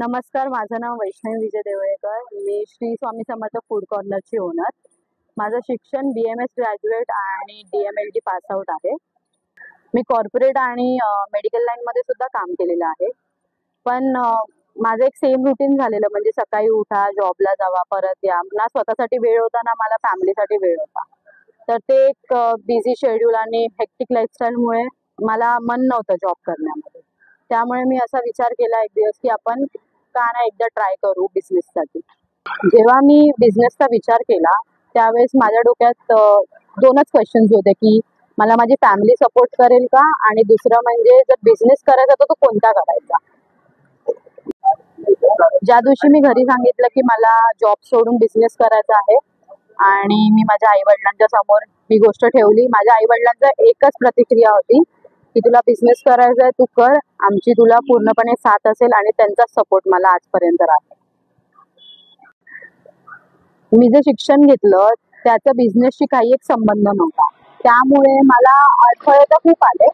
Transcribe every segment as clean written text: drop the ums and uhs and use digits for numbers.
नमस्कार, माझं नाव वैष्णवी विजय देवळेकर. मी Shri Swami Samarth food कॉर्नरची owner. माझं शिक्षण BMS ग्रॅज्युएट आणि DMLT पास आउट आहे. मी कॉर्पोरेट आणि मेडिकल लाईनमध्ये सुद्धा काम केलेलं आहे. पण माझं एक सेम रुटीन झालेलं, म्हणजे सकाळी उठा, जॉबला जावा, परत या. ना स्वतःसाठी वेळ होता, ना मला फॅमिलीसाठी वेळ होता. तर ते एक बिझी शेड्यूल आणि हेक्टिक लाईफस्टाईलमुळे मला मन नव्हतं जॉब करण्यामध्ये. त्यामुळे मी असा विचार केला एक दिवस की आपण का नाही एकदा ट्राय करू बिझनेससाठी. जेव्हा मी बिझनेसचा विचार केला त्यावेळेस माझ्या डोक्यात दोनच क्वेश्चन्स होते की मला माझी फॅमिली सपोर्ट करेल का, आणि दुसरं म्हणजे जर बिझनेस करायचा तर तो कोणता करायचा. ज्या दिवशी मी घरी सांगितलं की मला जॉब सोडून बिझनेस करायचा आहे आणि मी माझ्या आई वडिलांच्या समोर ही गोष्ट ठेवली, माझ्या आई वडिलांचा एकच प्रतिक्रिया होती की तुला बिझनेस करायचा आहे, तू कर, आमची तुला पूर्णपणे साथ असेल, आणि त्यांचा सपोर्ट मला आजपर्यंत राहतो. मी जे शिक्षण घेतलं त्याचा बिझनेसशी काही एक संबंध नव्हता, त्यामुळे मला अडथळे तर खूप आले.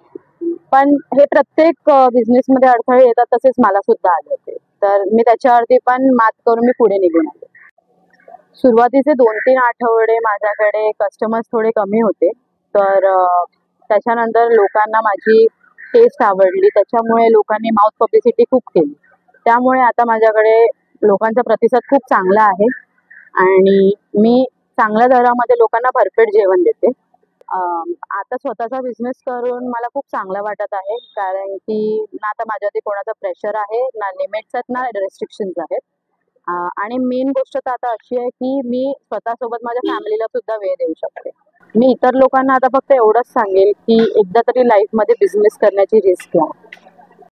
पण हे प्रत्येक बिझनेसमध्ये अडथळे येतात, तसेच मला सुद्धा आले होते. तर मी त्याच्यावरती पण मात करून मी पुढे निघून आले. सुरुवातीचे 2-3 आठवडे माझ्याकडे कस्टमर्स थोडे कमी होते. तर त्याच्यानंतर लोकांना माझी टेस्ट आवडली, त्याच्यामुळे लोकांनी माउथ पब्लिसिटी खूप केली. त्यामुळे आता माझ्याकडे लोकांचा प्रतिसाद खूप चांगला आहे आणि मी चांगल्या दरामध्ये लोकांना भरपेट जेवण देते. आता स्वतःचा बिझनेस करून मला खूप चांगलं वाटत आहे, कारण की ना आता माझ्यावरती कोणाचं प्रेशर आहे, ना लिमिट्स आहेत, ना रेस्ट्रिक्शन्स आहेत. आणि मेन गोष्ट तर आता अशी आहे की मी स्वतःसोबत माझ्या फॅमिलीला सुद्धा वेळ देऊ शकते. मी इतर लोकांना आता फक्त एवढंच सांगेल की एकदा तरी लाईफमध्ये बिझनेस करण्याची रिस्क घ्या.